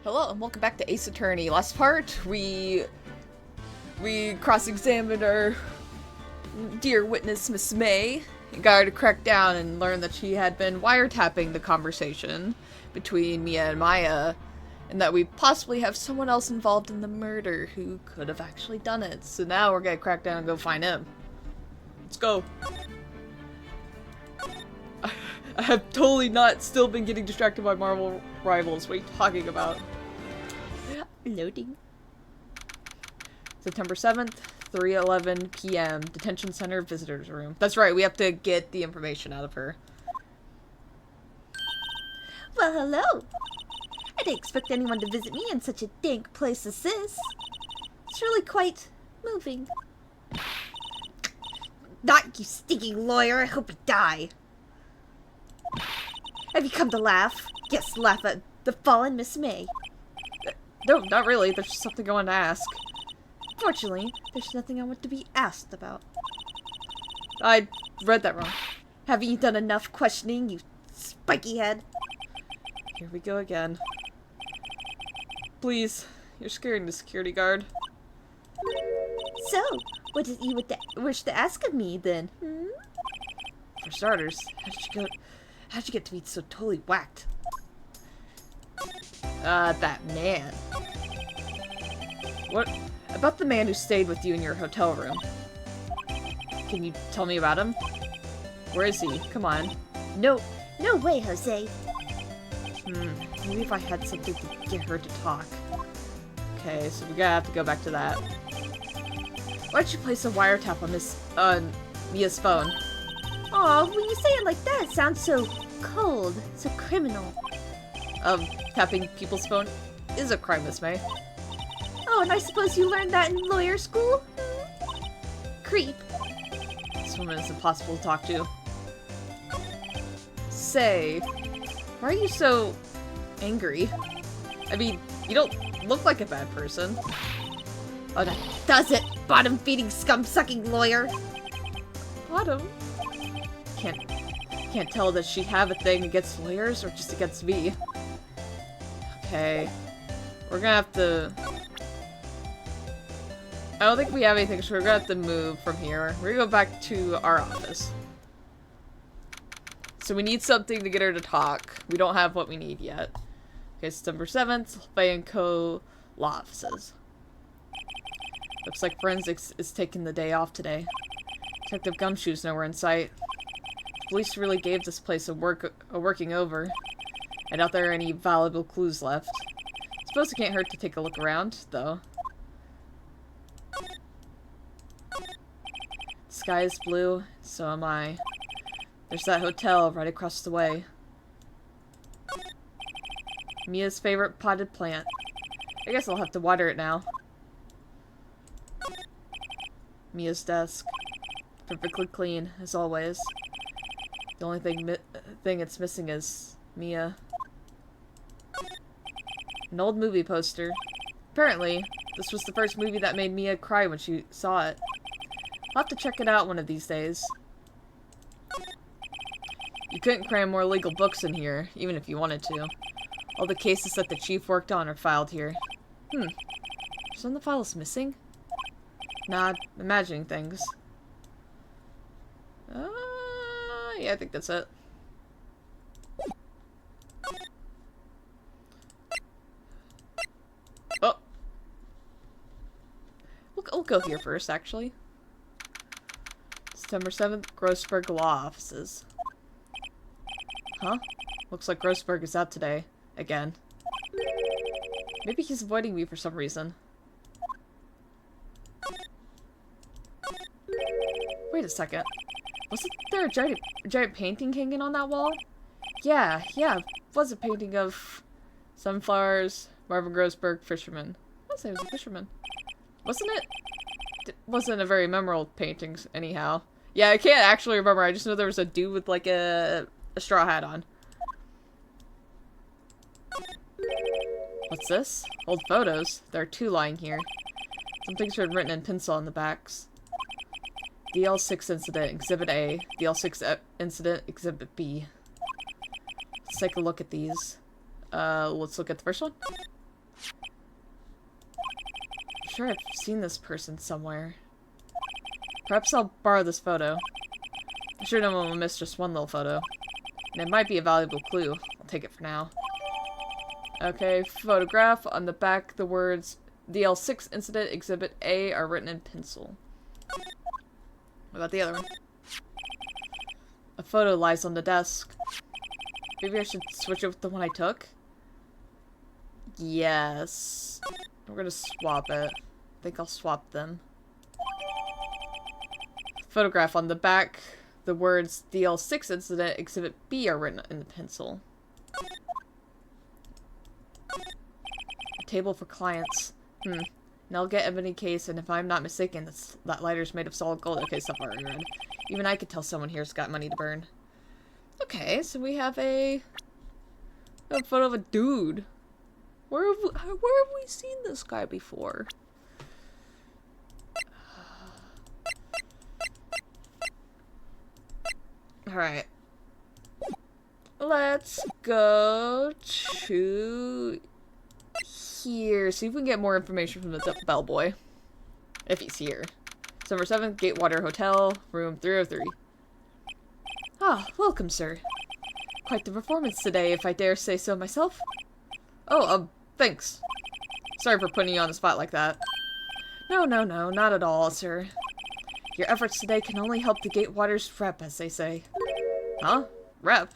Hello and welcome back to Ace Attorney. Last part, we cross-examined our dear witness, Miss May, and got her to crack down and learn that she had been wiretapping the conversation between Mia and Maya, and that we possibly have someone else involved in the murder who could have actually done it. So now we're gonna crack down and go find him. Let's go. I have totally not still been getting distracted by Marvel Rivals. What are you talking about? Loading. September 7th, 3:11 p.m. Detention Center Visitors Room. That's right, we have to get the information out of her. Well, hello. I didn't expect anyone to visit me in such a dank place as this. It's really quite moving. Not you stinking lawyer, I hope you die. Have you come to laugh? Yes, laugh at the fallen Miss May. No, not really. There's just something I want to ask. Fortunately, there's nothing I want to be asked about. I read that wrong. Haven't you done enough questioning, you spiky head? Here we go again. Please, you're scaring the security guard. So, what did you wish to ask of me, then? For starters, how'd you get to be so totally whacked? That man. What about the man who stayed with you in your hotel room? Can you tell me about him? Where is he? Come on. No way, Jose. Maybe if I had something to get her to talk. Okay, so we're gonna have to go back to that. Why'd you place a wiretap on Mia's phone? Aw, when you say it like that, it sounds so cold, so criminal. Tapping people's phone is a crime, Miss May. Oh, and I suppose you learned that in lawyer school? Creep. This woman is impossible to talk to. Say, why are you so angry? I mean, you don't look like a bad person. Oh, that does it! Bottom-feeding, scum-sucking lawyer! Bottom? Can't tell, does she have a thing against lawyers or just against me? Okay. We're gonna have to... I don't think we have anything, so we're gonna have to move from here. We're gonna go back to our office. So we need something to get her to talk. We don't have what we need yet. Okay, September 7th, Fay & Co. Law Offices. Looks like forensics is taking the day off today. Detective Gumshoe's nowhere in sight. Police really gave this place a working over. I doubt there are any valuable clues left. Suppose it can't hurt to take a look around, though. The sky is blue, so am I. There's that hotel right across the way. Mia's favorite potted plant. I guess I'll have to water it now. Mia's desk. Perfectly clean, as always. The only thing it's missing is Mia. An old movie poster. Apparently, this was the first movie that made Mia cry when she saw it. I'll have to check it out one of these days. You couldn't cram more legal books in here, even if you wanted to. All the cases that the chief worked on are filed here. Some of the files missing? Nah, I'm imagining things. Yeah, I think that's it. Oh! We'll go here first, actually. September 7th, Grossberg Law Offices. Huh? Looks like Grossberg is out today. Again. Maybe he's avoiding me for some reason. Wait a second. Wasn't there a giant painting hanging on that wall? Yeah, it was a painting of sunflowers, Marvin Grossberg, fisherman. I would say it was a fisherman. Wasn't it? It wasn't a very memorable painting, anyhow. Yeah, I can't actually remember. I just know there was a dude with, like, a straw hat on. What's this? Old photos. There are two lying here. Some things are written in pencil on the backs. DL6 Incident, Exhibit A. DL6 Incident, Exhibit B. Let's take a look at these. Let's look at the first one. sure I've seen this person somewhere. Perhaps I'll borrow this photo. I'm sure no one will miss just one little photo. And it might be a valuable clue. I'll take it for now. Okay, photograph. On the back, the words, the L6 incident, Exhibit A, are written in pencil. What about the other one? A photo lies on the desk. Maybe I should switch it with the one I took? Yes. We're gonna swap it. I think I'll swap them. Photograph. On the back, the words DL6 incident, Exhibit B are written in the pencil. A table for clients. And I'll get ebony case, and if I'm not mistaken, that lighter's made of solid gold. Okay, stuff already read. Even I could tell someone here's got money to burn. Okay, so we have a photo of a dude. Where have we seen this guy before? Alright. Let's go to here. See if we can get more information from the bellboy. If he's here. Number 7, Gatewater Hotel, room 303. Ah, welcome, sir. Quite the performance today, if I dare say so myself. Oh, thanks. Sorry for putting you on the spot like that. No, not at all, sir. Your efforts today can only help the Gatewater's rep, as they say. Huh? Rep?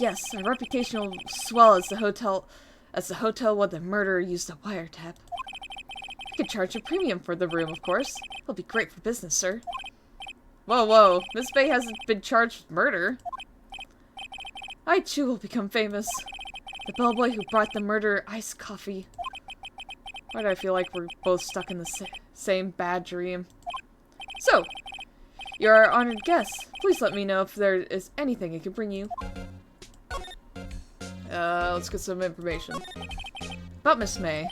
Yes, our reputation will swell as the hotel where the murderer used a wiretap. You could charge a premium for the room, of course. It'll be great for business, sir. Whoa. Miss Bay hasn't been charged with murder. I, too, will become famous. The bellboy who brought the murderer iced coffee. Why do I feel like we're both stuck in the same bad dream? So, you're our honored guest. Please let me know if there is anything I can bring you. Let's get some information. About Miss May.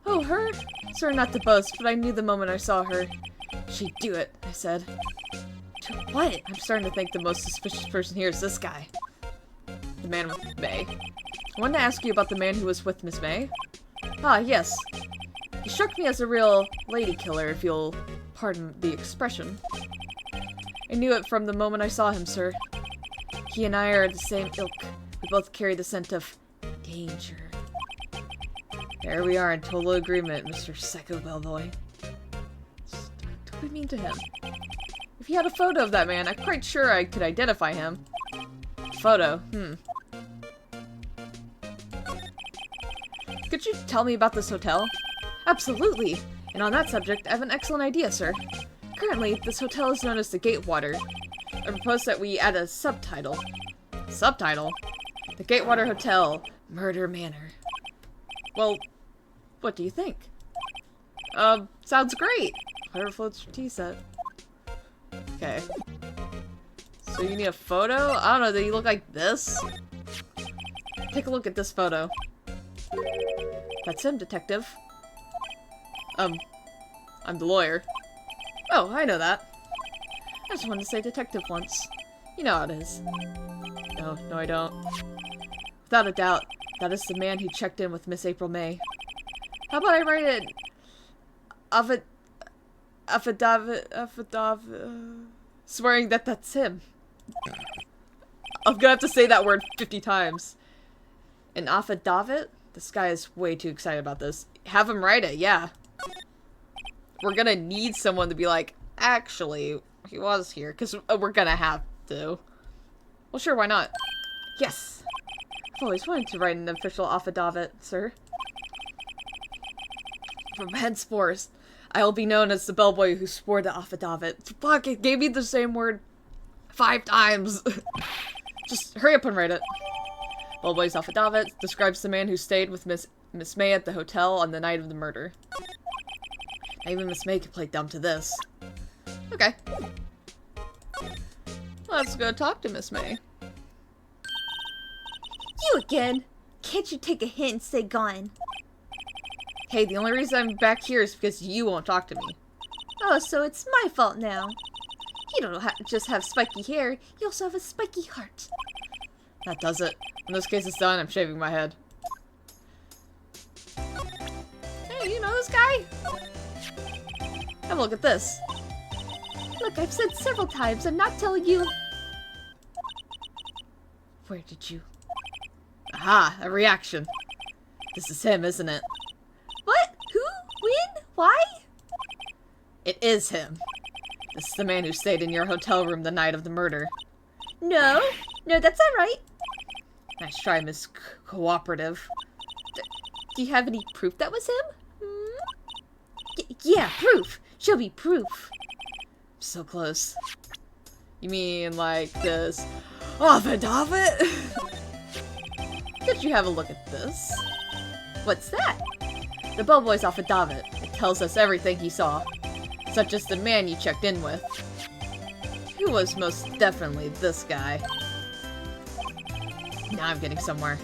Oh, her? Sorry not to boast, but I knew the moment I saw her. She'd do it, I said. Do what? I'm starting to think the most suspicious person here is this guy. The man with May. I wanted to ask you about the man who was with Miss May. Ah, yes. He struck me as a real lady killer, if you'll pardon the expression. I knew it from the moment I saw him, sir. He and I are the same ilk. We both carry the scent of danger. There we are in total agreement, Mr. Psycho Bellboy. Don't be mean to him. If you had a photo of that man, I'm quite sure I could identify him. Photo? Could you tell me about this hotel? Absolutely! And on that subject, I have an excellent idea, sir. Currently, this hotel is known as the Gatewater. I propose that we add a subtitle. Subtitle? The Gatewater Hotel, Murder Manor. Well, what do you think? Sounds great! Whatever floats your tea set. Okay. So you need a photo? I don't know, do you look like this? Take a look at this photo. That's him, detective. I'm the lawyer. Oh, I know that. I just wanted to say detective once. You know how it is. No, I don't. Without a doubt, that is the man who checked in with Miss April May. How about I write it? Affidavit, swearing that that's him. I'm gonna have to say that word 50 times. An affidavit? This guy is way too excited about this. Have him write it, yeah. We're gonna need someone to be like, actually, he was here, because we're gonna have to. Well, sure, why not? Yes! I've always wanted to write an official affidavit, sir. From henceforth, I will be known as the bellboy who swore the affidavit. Fuck, it gave me the same word 5 times. Just hurry up and write it. Bellboy's affidavit describes the man who stayed with Miss May at the hotel on the night of the murder. Even Miss May could play dumb to this. Okay. Let's go talk to Miss May. You again! Can't you take a hint and stay gone? Hey, the only reason I'm back here is because you won't talk to me. Oh, so it's my fault now. You don't just have spiky hair, you also have a spiky heart. That does it. When this case is done, I'm shaving my head. Hey, you know, this this guy? Have a look at this. Look, I've said several times, I'm not telling you. Where did you... Aha, a reaction. This is him, isn't it? What? Who? When? Why? It is him. This is the man who stayed in your hotel room the night of the murder. No, that's not right. Nice try, Miss Cooperative. Do you have any proof that was him? Yeah, proof. Show me proof. So close. You mean like this affidavit? Could you have a look at this? What's that? The bellboy's affidavit. It tells us everything he saw, such as the man you checked in with. Who was most definitely this guy. Now I'm getting somewhere.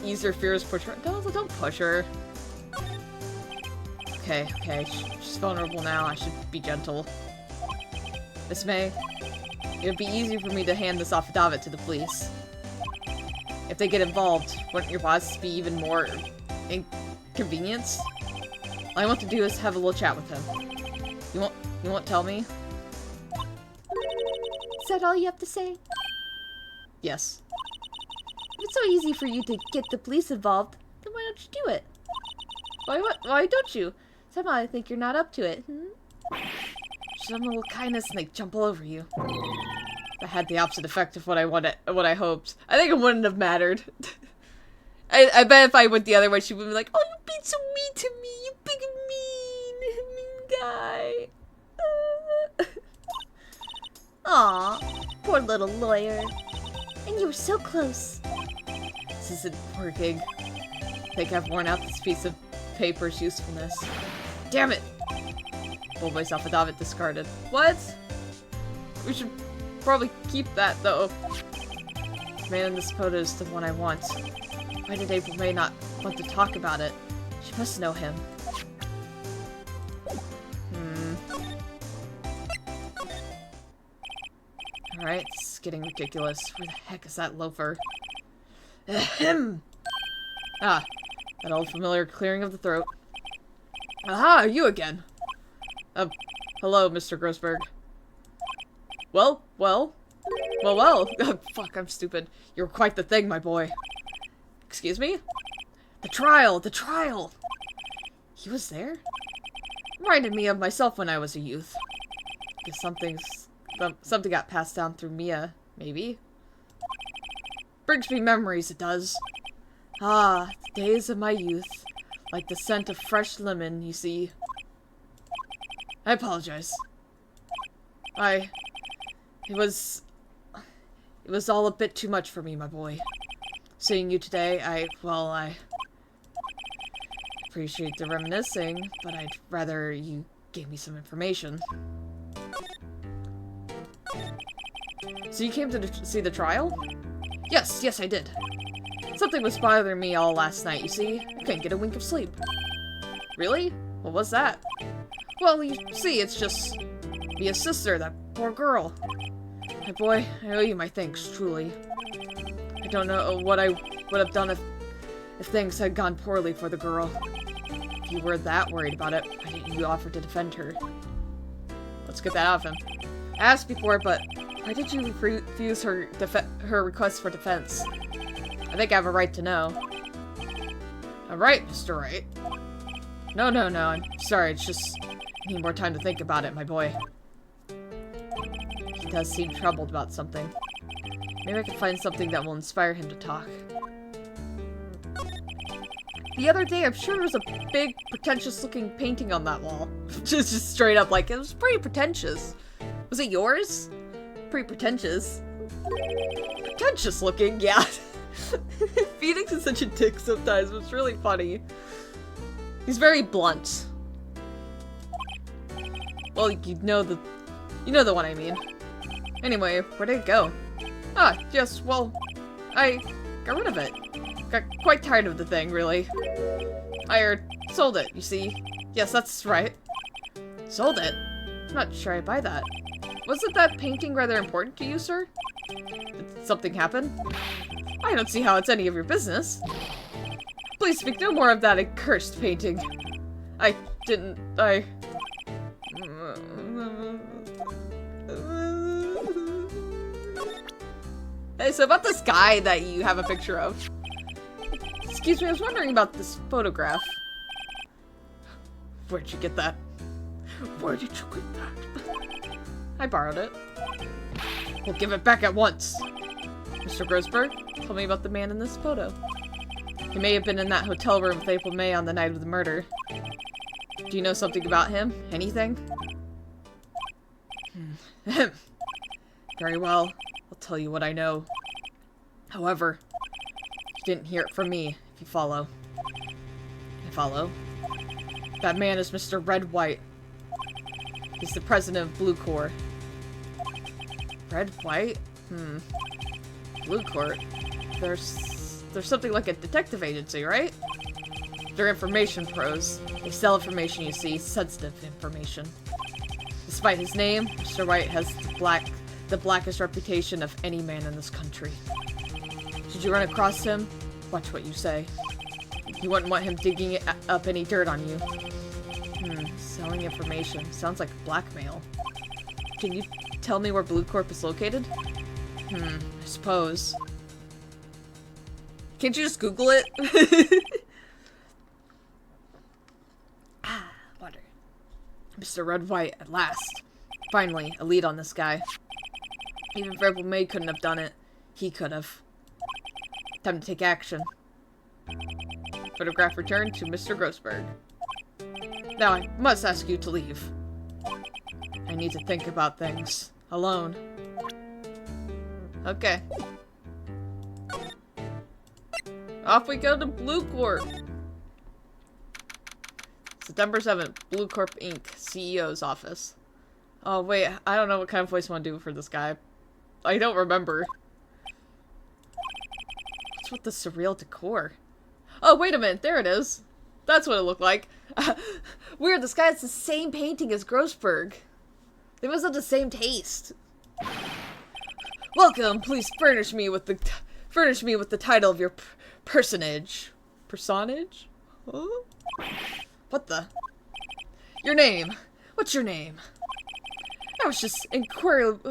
Ease your fears, push her. Don't push her. Okay. She's vulnerable now. I should be gentle. Miss May, it would be easy for me to hand this affidavit to the police. If they get involved, wouldn't your boss be even more inconvenienced? All I want to do is have a little chat with him. You won't tell me? Is that all you have to say? Yes. If it's so easy for you to get the police involved, then why don't you do it? Why don't you? Somehow I think you're not up to it. Show them a little kindness and they jump all over you. That had the opposite effect of what I hoped. I think it wouldn't have mattered. I bet if I went the other way, she would be like, "Oh, you're being so mean to me, you big mean guy." Aw, poor little lawyer. And you were so close. This isn't working. I think I've worn out this piece of paper's usefulness. Damn it! Bellboy's affidavit discarded. What? We should probably keep that, though. The man in this photo is the one I want. Why did April May not want to talk about it? She must know him. Alright, it's getting ridiculous. Where the heck is that loafer? Ahem! Ah, that old familiar clearing of the throat. Aha, you again! Hello, Mr. Grossberg. Well. Oh, fuck, I'm stupid. You're quite the thing, my boy. Excuse me? The trial! He was there? Reminded me of myself when I was a youth. Guess something got passed down through Mia, maybe? Brings me memories, it does. Ah, the days of my youth. Like the scent of fresh lemon, you see. I apologize. It was all a bit too much for me, my boy. Seeing you today, I appreciate the reminiscing, but I'd rather you gave me some information. So you came to see the trial? Yes, I did. Something was bothering me all last night, you see? I couldn't get a wink of sleep. Really? What was that? Well, you see, it's just Mia's sister, that poor girl. My boy, I owe you my thanks, truly. I don't know what I would have done if things had gone poorly for the girl. If you were that worried about it, why didn't you offer to defend her? Let's get that out of him. I asked before, but why did you refuse her request for defense? I think I have a right to know. A right, Mr. Wright? No, I'm sorry, it's just I need more time to think about it, my boy. He does seem troubled about something. Maybe I can find something that will inspire him to talk. The other day, I'm sure there was a big, pretentious-looking painting on that wall. just straight up, like, it was pretty pretentious. Was it yours? Pretty pretentious. Pretentious-looking, yeah. Phoenix is such a dick sometimes, but it's really funny. He's very blunt. Well, you know the one I mean. Anyway, where did it go? Ah, yes, well, I got rid of it. Got quite tired of the thing, really. I sold it, you see. Yes, that's right. Sold it? I'm not sure I buy that. Wasn't that painting rather important to you, sir? Did something happen? I don't see how it's any of your business. Please speak no more of that accursed painting. I didn't... Hey, so about this guy that you have a picture of. Excuse me, I was wondering about this photograph. Where'd you get that? Where did you get that? I borrowed it. We'll give it back at once. Mr. Grossberg, tell me about the man in this photo. He may have been in that hotel room with April May on the night of the murder. Do you know something about him? Anything? Very well. I'll tell you what I know. However, you didn't hear it from me, if you follow. I follow. That man is Mr. Red White. He's the president of Blue Corps. Red White? Blue Corps? There's something like a detective agency, right? They're information pros. They sell information, you see, sensitive information. Despite his name, Mr. Wright has the blackest reputation of any man in this country. Should you run across him, watch what you say. You wouldn't want him digging up any dirt on you. Selling information. Sounds like blackmail. Can you tell me where Blue Corp is located? I suppose. Can't you just Google it? Water. Mr. Red White, at last. Finally, a lead on this guy. Even if April May couldn't have done it, he could have. Time to take action. Photograph returned to Mr. Grossberg. Now I must ask you to leave. I need to think about things. Alone. Okay. Off we go to Blue Corp. September 7th, Blue Corp Inc. CEO's office. Oh wait, I don't know what kind of voice I want to do for this guy. I don't remember. What's with the surreal decor? Oh, wait a minute, there it is. That's what it looked like. Weird, this guy has the same painting as Grossberg. They must have the same taste. Welcome, please furnish me with the title of your personage. Personage? Huh? What the? Your name. What's your name? I was just inquirably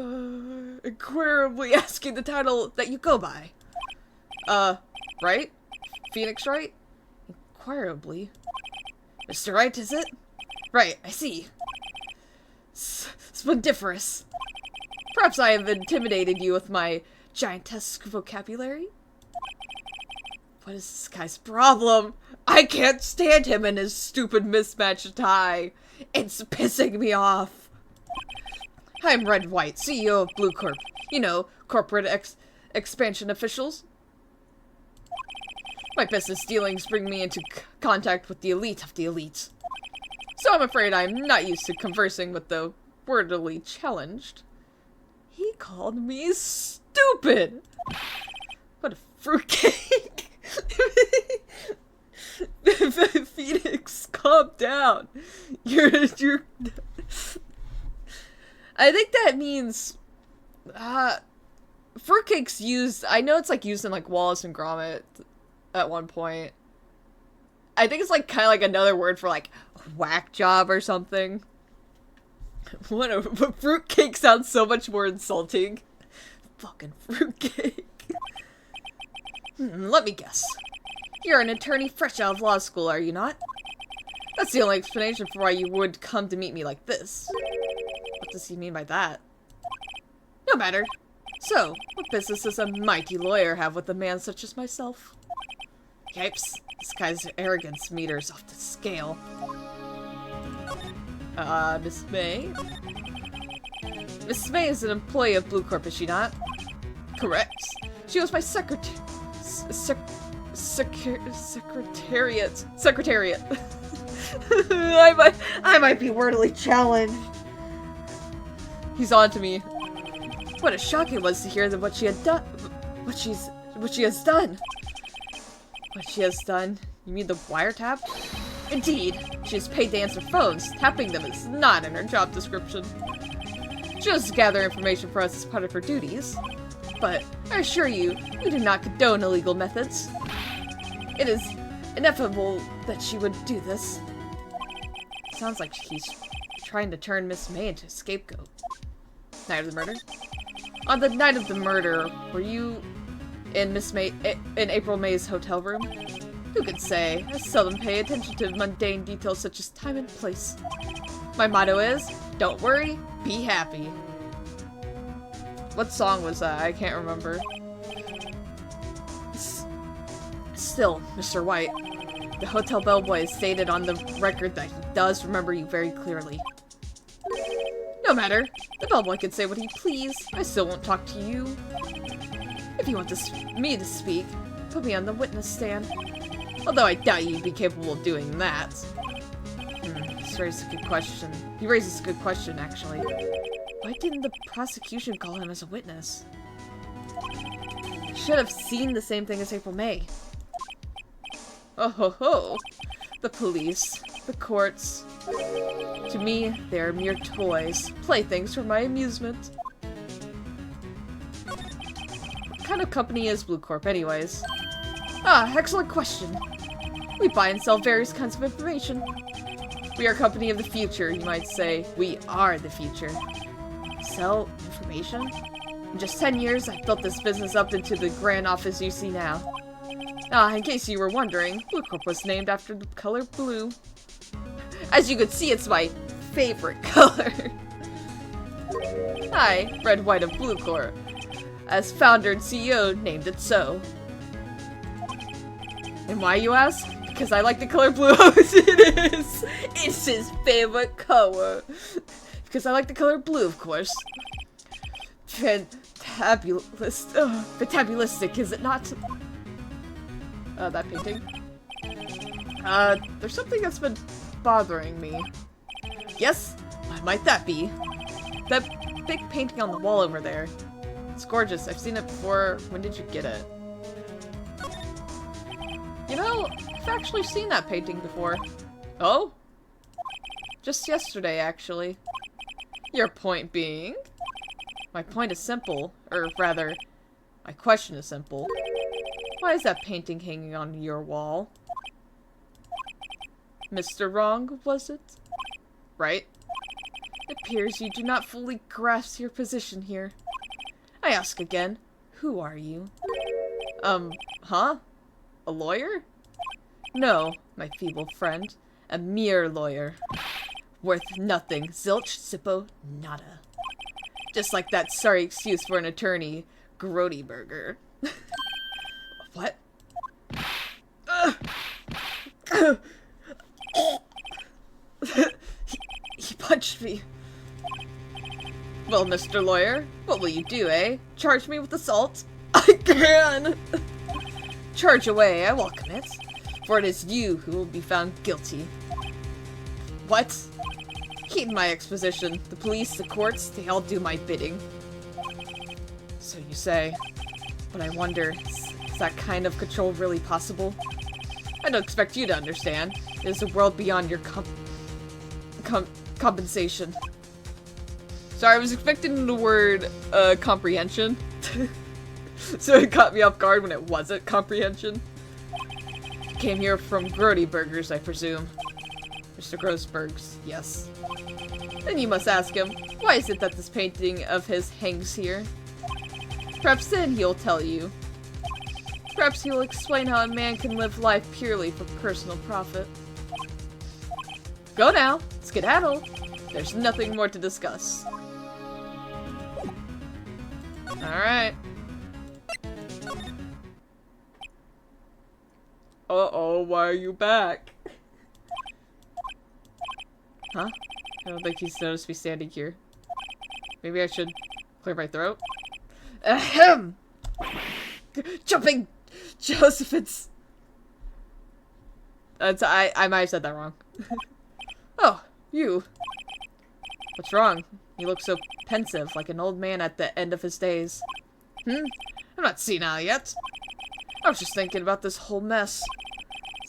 asking the title that you go by. Wright? Phoenix Wright? Inquirably. Mr. Wright, is it? Right, I see. Splendiferous. Perhaps I have intimidated you with my giantesque vocabulary? What is this guy's problem? I can't stand him and his stupid mismatched tie. It's pissing me off. I'm Red White, CEO of Blue Corp. You know, corporate expansion officials. My business dealings bring me into contact with the elite of the elites. So I'm afraid I'm not used to conversing with the wordily challenged. He called me stupid! What a fruitcake! Phoenix, calm down. You're... I think that means... fruitcake's used... I know it's like used in like Wallace and Gromit at one point. I think it's like kind of like another word for like whack job or something. But fruitcake sounds so much more insulting. Fucking fruitcake. Let me guess. You're an attorney fresh out of law school, are you not? That's the only explanation for why you would come to meet me like this. What does he mean by that? No matter. So, what business does a mighty lawyer have with a man such as myself? Yipes, this guy's arrogance meter's off the scale. Miss May? Mrs. May is an employee of Blue Corp, is she not? Correct. She was my secretariat. I might be wordily challenged. He's on to me. What a shock it was to hear that what she had done. What she has done. What she has done? You mean the wiretap? Indeed, she is paid to answer phones. Tapping them is not in her job description. She was to gather information for us as part of her duties. But I assure you, we do not condone illegal methods. It inevitable that she would do this. Sounds like he's trying to turn Miss May into a scapegoat. Night of the murder? On the night of the murder, were you in April May's hotel room? Who could say? I seldom pay attention to mundane details such as time and place. My motto is, don't worry, be happy. What song was that? I can't remember. Still, Mr. White, the hotel bellboy has stated on the record that he does remember you very clearly. No matter. The bellboy can say what he please. I still won't talk to you. If you want me to speak, put me on the witness stand. Although I doubt you'd be capable of doing that. This raises a good question. He raises a good question, actually. Why didn't the prosecution call him as a witness? Should have seen the same thing as April May. Oh ho ho! The police, the courts. To me, they are mere toys, playthings for my amusement. What kind of company is Blue Corp, anyways? Ah, excellent question. We buy and sell various kinds of information. We are a company of the future, you might say. We are the future. Sell information? In just 10 years, I've built this business up into the grand office you see now. Ah, in case you were wondering, Blue Corp was named after the color blue. As you can see, it's my favorite color. I, Red, White, and Blue Corp, as founder and CEO, named it so. And why, you ask? Because I like the color blue. It is! It's his favorite color. Because I like the color blue, of course. Fantabulistic, is it not? That painting. There's something that's been bothering me. Yes? What might that be? That big painting on the wall over there. It's gorgeous. I've seen it before. When did you get it? You know, I've actually seen that painting before. Oh? Just yesterday, actually. Your point being? My point is simple. Or rather, my question is simple. Why is that painting hanging on your wall? Mr. Wrong, was it? Right? It appears you do not fully grasp your position here. I ask again, who are you? Huh? A lawyer? No, my feeble friend. A mere lawyer. Worth nothing. Zilch, zippo, nada. Just like that sorry excuse for an attorney, Grody Burger. What? He punched me. Well, Mr. Lawyer, what will you do, eh? Charge me with assault? I can! Charge away, I welcome it. For it is you who will be found guilty. What? Heed my exposition. The police, the courts, they all do my bidding. So you say. But I wonder, is that kind of control really possible? I don't expect you to understand. It is a world beyond your compensation. Sorry, I was expecting the word, comprehension. So it caught me off guard when it wasn't comprehension. Came here from Grody Burgers, I presume. Mr. Grossberg's, yes. Then you must ask him, why is it that this painting of his hangs here? Perhaps then he'll tell you. Perhaps he'll explain how a man can live life purely for personal profit. Go now, skedaddle. There's nothing more to discuss. Alright. Uh-oh, why are you back? Huh? I don't think he's noticed me standing here. Maybe I should clear my throat? Ahem! Jumping Josephines! I might have said that wrong. Oh, you. What's wrong? You look so pensive, like an old man at the end of his days. I'm not senile yet. I was just thinking about this whole mess.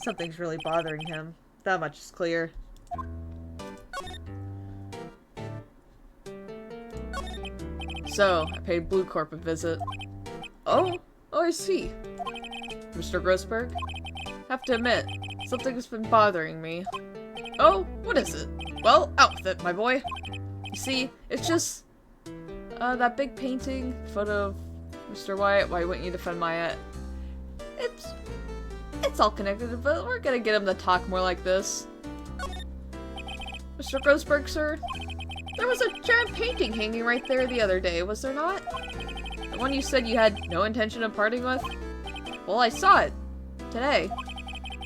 Something's really bothering him. That much is clear. So, I paid Blue Corp a visit. Oh, I see. Mr. Grossberg? Have to admit, something's been bothering me. Oh, what is it? Well, out with it, my boy. You see, it's just... that big painting, photo of Mr. Wyatt. Why wouldn't you defend Wyatt? It's all connected, but we're gonna get him to talk more like this. Mr. Grossberg, sir? There was a giant painting hanging right there the other day, was there not? The one you said you had no intention of parting with? Well, I saw it. Today.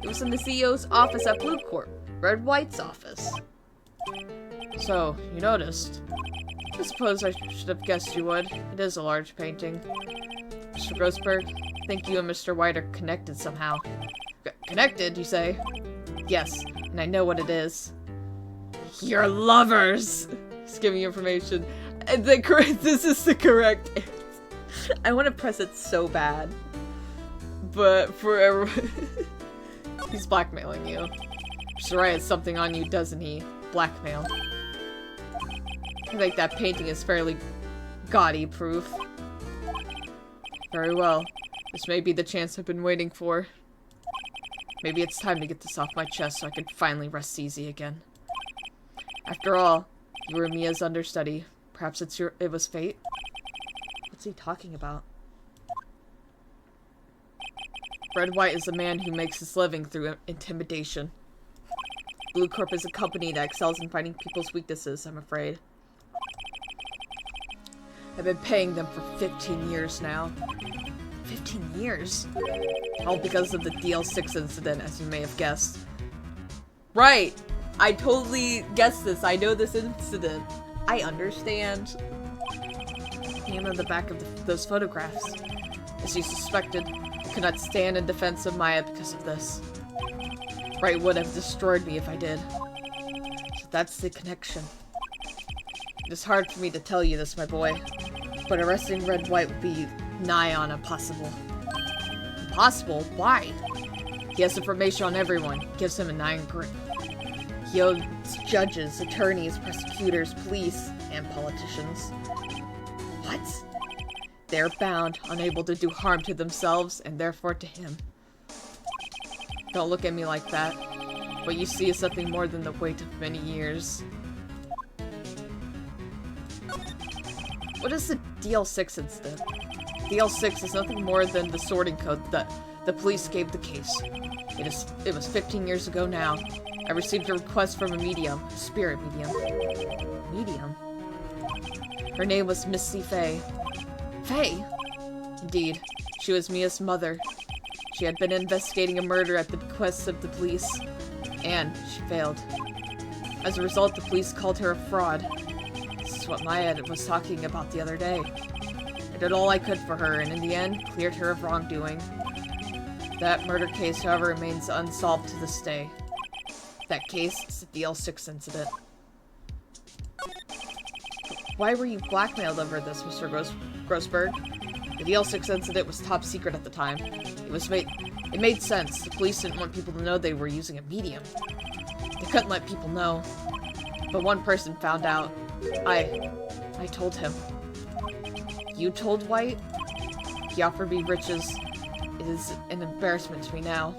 It was in the CEO's office at Blue Corp. Red White's office. So, you noticed. I suppose I should have guessed you would. It is a large painting. Mr. Grossberg, I think you and Mr. White are connected somehow. Connected, you say? Yes, and I know what it is. You're lovers! He's giving you information. And this is the correct answer. I want to press it so bad. But for everyone... He's blackmailing you. Mr. Wright has something on you, doesn't he? Blackmail. I think that painting is fairly gaudy proof. Very well. This may be the chance I've been waiting for. Maybe it's time to get this off my chest so I can finally rest easy again. After all, you were Mia's understudy. Perhaps it was fate? What's he talking about? Red White is a man who makes his living through intimidation. Blue Corp is a company that excels in finding people's weaknesses, I'm afraid. I've been paying them for 15 years now. 15 years? All because of the DL6 incident, as you may have guessed. Right! I totally guessed this. I know this incident. I understand. Name on the back of those photographs. As you suspected, I could not stand in defense of Maya because of this. Wright would have destroyed me if I did. So that's the connection. It is hard for me to tell you this, my boy, but arresting Red White would be nigh on impossible. Impossible? Why? He has information on everyone. Gives him an iron grip. He owns judges, attorneys, prosecutors, police, and politicians. What? They're bound, unable to do harm to themselves, and therefore to him. Don't look at me like that. What you see is something more than the weight of many years. What is the DL6 incident? DL6 is nothing more than the sorting code that the police gave the case. It was 15 years ago now. I received a request from a medium, a spirit medium. Medium? Her name was Misty Faye. Faye? Indeed. She was Mia's mother. She had been investigating a murder at the bequest of the police, and she failed. As a result, the police called her a fraud. This is what Maya was talking about the other day. I did all I could for her, and in the end, cleared her of wrongdoing. That murder case, however, remains unsolved to this day. That case is the DL6 incident. Why were you blackmailed over this, Mr. Grossberg? The DL6 incident was top secret at the time. It made sense. The police didn't want people to know they were using a medium. They couldn't let people know. But one person found out. I told him. You told White? He offered me riches. It is an embarrassment to me now.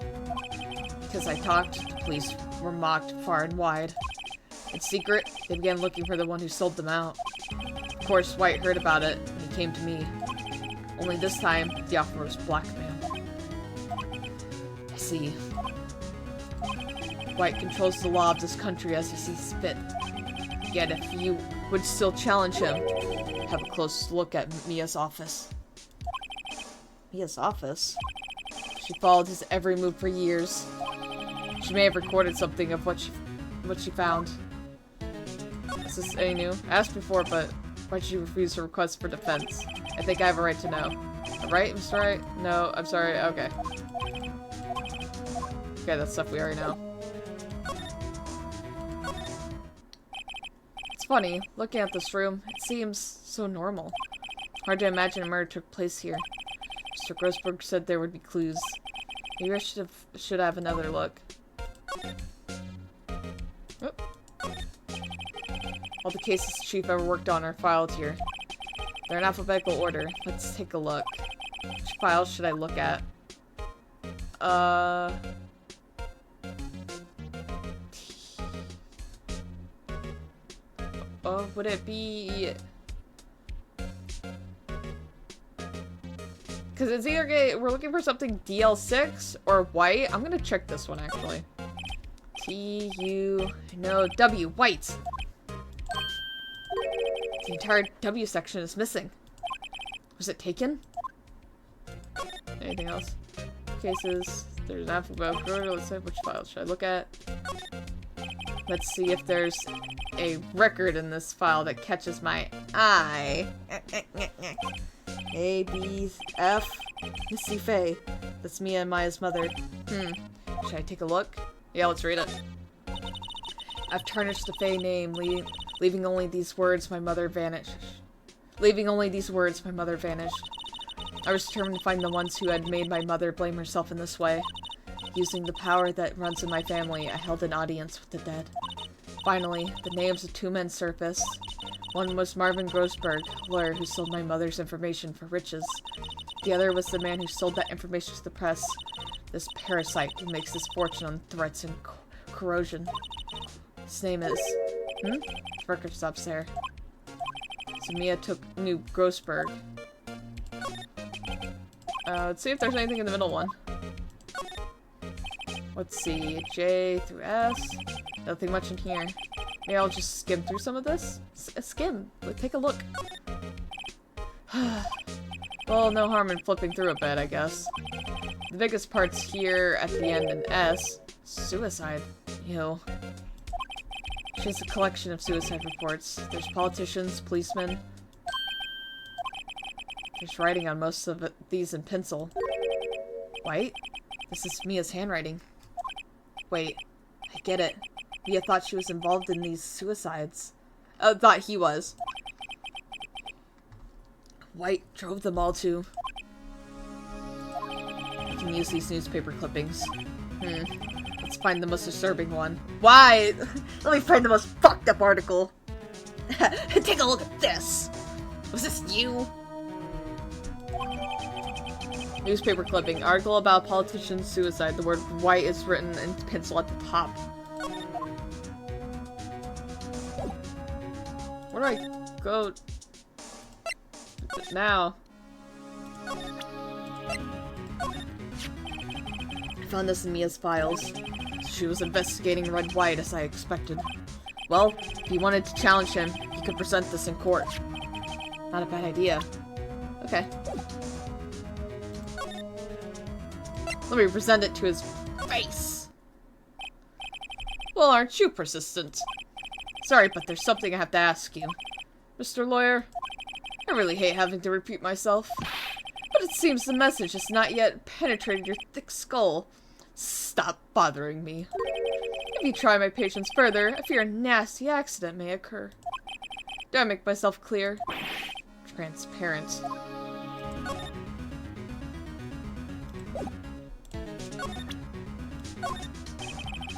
Because I talked, the police were mocked far and wide. In secret, they began looking for the one who sold them out. Of course, White heard about it, and he came to me. Only this time, the offer was blackmail. I see. White controls the law of this country as he sees fit. Yet if you would still challenge him, have a close look at Mia's office. Mia's office? She followed his every move for years. She may have recorded something of what she found. Is this any new? I asked before, but why'd you refuse her request for defense? I think I have a right to know. Right, Mr. Wright? No, I'm sorry. Okay. Okay, that's stuff we already know. It's funny, looking at this room, it seems so normal. Hard to imagine a murder took place here. Mr. Grossberg said there would be clues. Maybe I should have another look. Oop. All the cases the chief ever worked on are filed here. They're in alphabetical order. Let's take a look. Which files should I look at? would it be... Because it's either we're looking for something DL6 or white. I'm gonna check this one actually. W, white. The entire W section is missing. Was it taken? Anything else? Cases. There's an alphabetical order. Let's see, which file should I look at? Let's see if there's a record in this file that catches my eye. A, B, F. Missy Faye. That's Mia and Maya's mother. Should I take a look? Yeah, let's read it. I've tarnished the Faye name, leaving only these words, my mother vanished. Leaving only these words, my mother vanished. I was determined to find the ones who had made my mother blame herself in this way. Using the power that runs in my family, I held an audience with the dead. Finally, the names of two men surfaced. One was Marvin Grossberg, a lawyer who sold my mother's information for riches. The other was the man who sold that information to the press. This parasite who makes his fortune on threats and corrosion. His name is... The record stops there. So Mia knew Grossberg. Let's see if there's anything in the middle one. Let's see, J through S. Nothing much in here. Maybe I'll just skim through some of this? Skim. Take a look. Well, no harm in flipping through a bit, I guess. The biggest part's here at the end in S. Suicide. Ew. She has a collection of suicide reports. There's politicians, policemen. There's writing on most of these in pencil. White? This is Mia's handwriting. Wait, I get it. Mia thought she was involved in these suicides. Thought he was. White drove them all to... I can use these newspaper clippings. Let's find the most disturbing one. Why? Let me find the most fucked up article. Take a look at this. Was this you? Newspaper clipping. Article about politician's suicide. The word white is written in pencil at the top. Where do I go now? I found this in Mia's files. She was investigating Red White as I expected. Well, if he wanted to challenge him, he could present this in court. Not a bad idea. Okay. Let me present it to his face. Well, aren't you persistent? Sorry, but there's something I have to ask you. Mr. Lawyer, I really hate having to repeat myself, but it seems the message has not yet penetrated your thick skull. Stop bothering me. If you try my patience further, I fear a nasty accident may occur. Do I make myself clear? Transparent.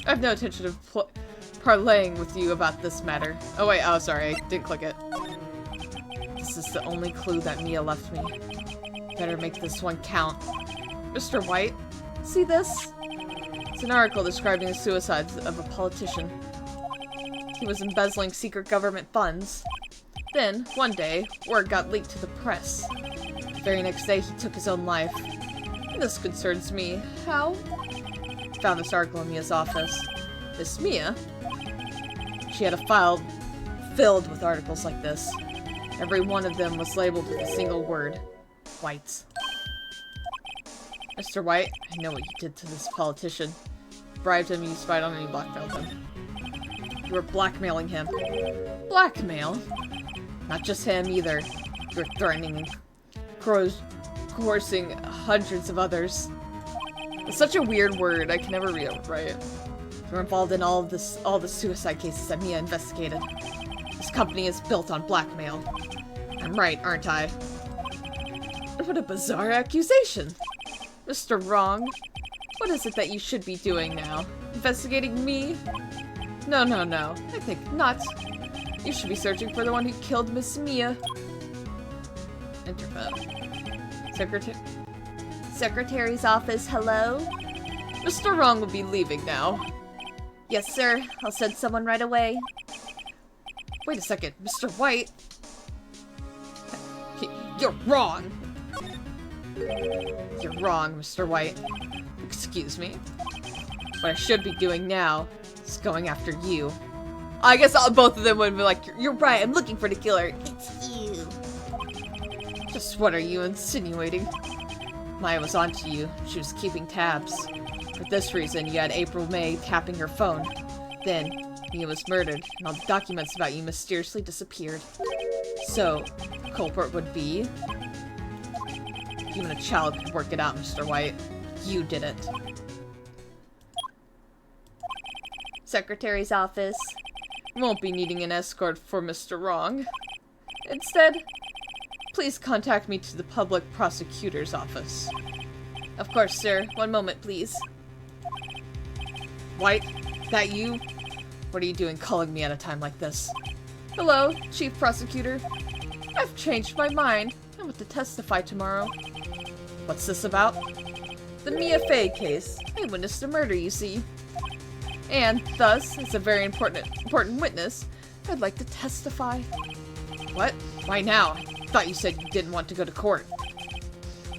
I have no intention of parlaying with you about this matter. Oh wait, oh sorry, I didn't click it. This is the only clue that Mia left me. Better make this one count. Mr. White, see this? It's an article describing the suicides of a politician. He was embezzling secret government funds. Then, one day, word got leaked to the press. The very next day, he took his own life. And this concerns me. How? Found this article in Mia's office. Miss Mia? She had a file filled with articles like this. Every one of them was labeled with a single word. White. Mr. White, I know what you did to this politician. You bribed him, you spied on him, and you blackmailed him. You were blackmailing him. Blackmail? Not just him, either. You were threatening and coercing hundreds of others. It's such a weird word, I can never read it right. You were involved in all the suicide cases that Mia investigated. This company is built on blackmail. I'm right, aren't I? What a bizarre accusation! Mr. Wrong, what is it that you should be doing now? Investigating me? No, no, no. I think not. You should be searching for the one who killed Miss Mia. Interphone. Secretary's office, hello? Mr. Wrong will be leaving now. Yes, sir. I'll send someone right away. Wait a second, Mr. White. You're wrong. You're wrong, Mr. White. Excuse me. What I should be doing now is going after you. I guess both of them would be like, you're right, I'm looking for the killer. It's you. Just what are you insinuating? Maya was onto you. She was keeping tabs. For this reason, you had April May tapping her phone. Then, Mia was murdered, and all the documents about you mysteriously disappeared. So, the culprit would be... Even a child could work it out, Mr. White. You did it. Secretary's office. Won't be needing an escort for Mr. Wrong. Instead, please contact me to the public prosecutor's office. Of course, sir. One moment, please. White, that you? What are you doing calling me at a time like this? Hello, Chief Prosecutor. I've changed my mind. I want to testify tomorrow. What's this about? The Mia Fey case. I witnessed a murder, you see. And, thus, as a very important witness, I'd like to testify. What? Why now? I thought you said you didn't want to go to court.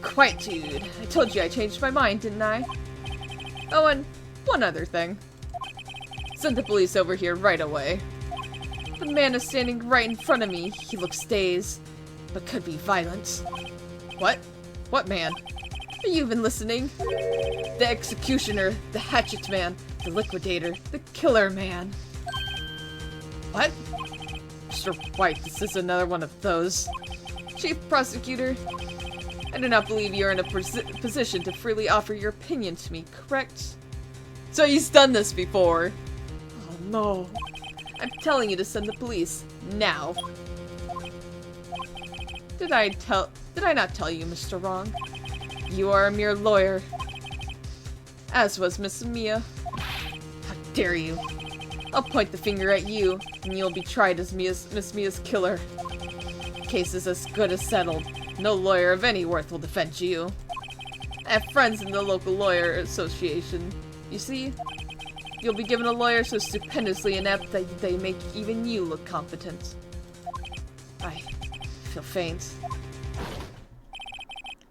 Quiet, dude. I told you I changed my mind, didn't I? Oh, and one other thing. Send the police over here right away. The man is standing right in front of me. He looks dazed, but could be violent. What? What man? Are you even listening? The executioner, the hatchet man, the liquidator, the killer man. What? Mr. White, this is another one of those. Chief Prosecutor, I do not believe you are in a position to freely offer your opinion to me, correct? So he's done this before. Oh no. I'm telling you to send the police, now. Did I not tell you, Mr. Wrong? You are a mere lawyer. As was Miss Mia. How dare you? I'll point the finger at you, and you'll be tried as Miss Mia's killer. The case is as good as settled. No lawyer of any worth will defend you. I have friends in the local lawyer association. You see? You'll be given a lawyer so stupendously inept that they make even you look competent. I feel faint.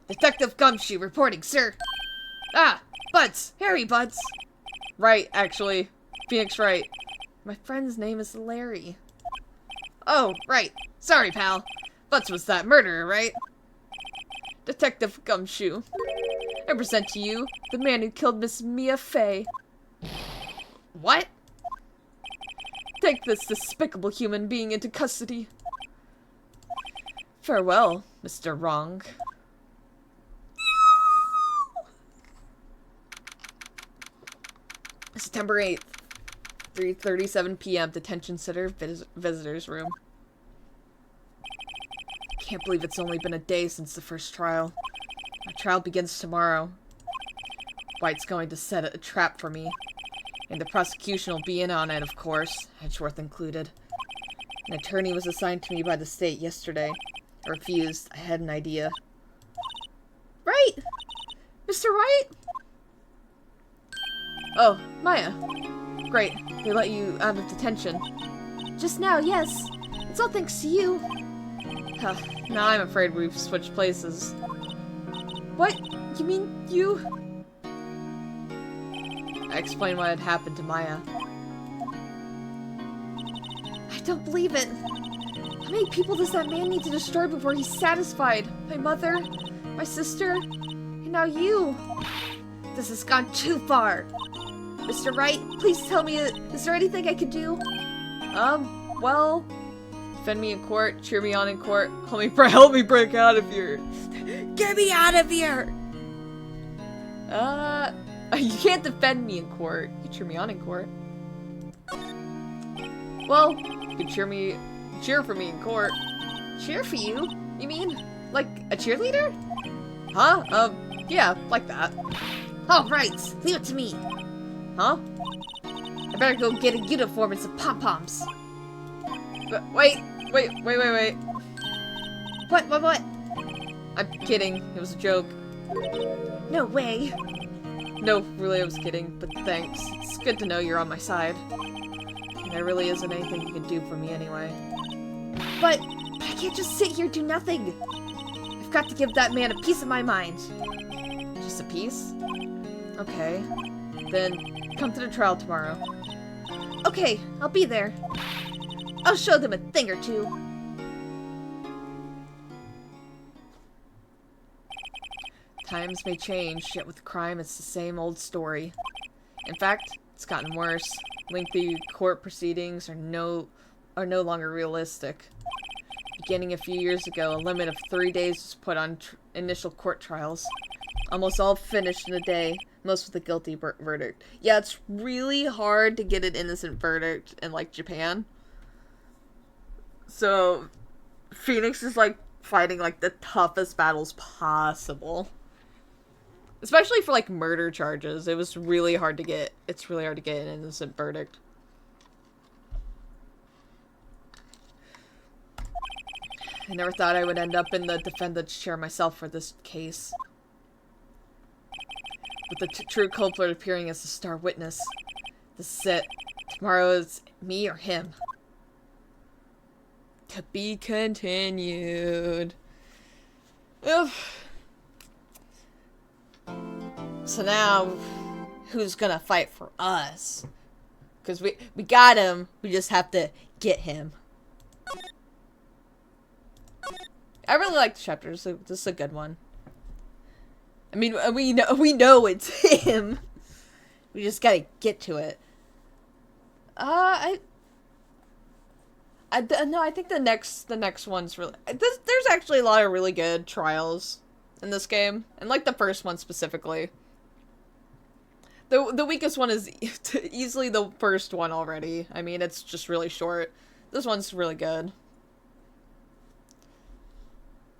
Detective Gumshoe reporting, sir. Ah, Buds. Harry Buds. Right, actually. Phoenix Wright. My friend's name is Larry. Oh, right. Sorry, pal. Buds was that murderer, right? Detective Gumshoe. I present to you the man who killed Miss Mia Fey. What? Take this despicable human being into custody. Farewell, Mr. Wrong. September 8th, 3:37 p.m. Detention Center Visitors Room. Can't believe it's only been a day since the first trial. My trial begins tomorrow. White's going to set a trap for me. And the prosecution will be in on it, of course, Edgeworth included. An attorney was assigned to me by the state yesterday. I refused. I had an idea. Right! Mr. Wright? Oh, Maya. Great. They let you out of detention. Just now, yes. It's all thanks to you. Huh. Now I'm afraid we've switched places. What? You mean you? I explained what had happened to Maya. I don't believe it. How many people does that man need to destroy before he's satisfied? My mother, my sister, and now you. This has gone too far. Mr. Wright, please tell me, is there anything I could do? Well, defend me in court, cheer me on in court, help me break out of here. Get me out of here! You can't defend me in court. You can cheer me on in court. Well, you can cheer for me in court. Cheer for you? You mean, like a cheerleader? Huh? Yeah, like that. Oh, right. Leave it to me. Huh? I better go get a uniform and some pom-poms. Wait. What? I'm kidding. It was a joke. No way. No, really, I was kidding, but thanks. It's good to know you're on my side. There really isn't anything you can do for me anyway. But I can't just sit here do nothing. I've got to give that man a piece of my mind. Just a piece? Okay. Then come to the trial tomorrow. Okay, I'll be there. I'll show them a thing or two. Times may change, yet with crime it's the same old story. In fact, it's gotten worse. Lengthy court proceedings are no longer realistic. Beginning a few years ago, a limit of 3 days was put on initial court trials. Almost all finished in a day, most with a guilty verdict. Yeah, it's really hard to get an innocent verdict in, like, Japan. So, Phoenix is, like, fighting, like, the toughest battles possible. Especially for, like, murder charges. It's really hard to get an innocent verdict. I never thought I would end up in the defendant's chair myself for this case. With the true culprit appearing as the star witness. This is it. Tomorrow is me or him. To be continued. Ugh. So now, who's gonna fight for us? Because we got him, we just have to get him. I really like the chapter. This is a good one. I mean, we know it's him. We just gotta get to it. No, I think the next one's really. There's actually a lot of really good trials in this game, and like the first one specifically. The weakest one is easily the first one already. I mean, it's just really short. This one's really good.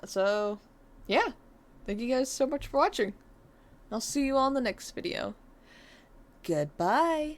So, yeah. Thank you guys so much for watching. I'll see you all in the next video. Goodbye.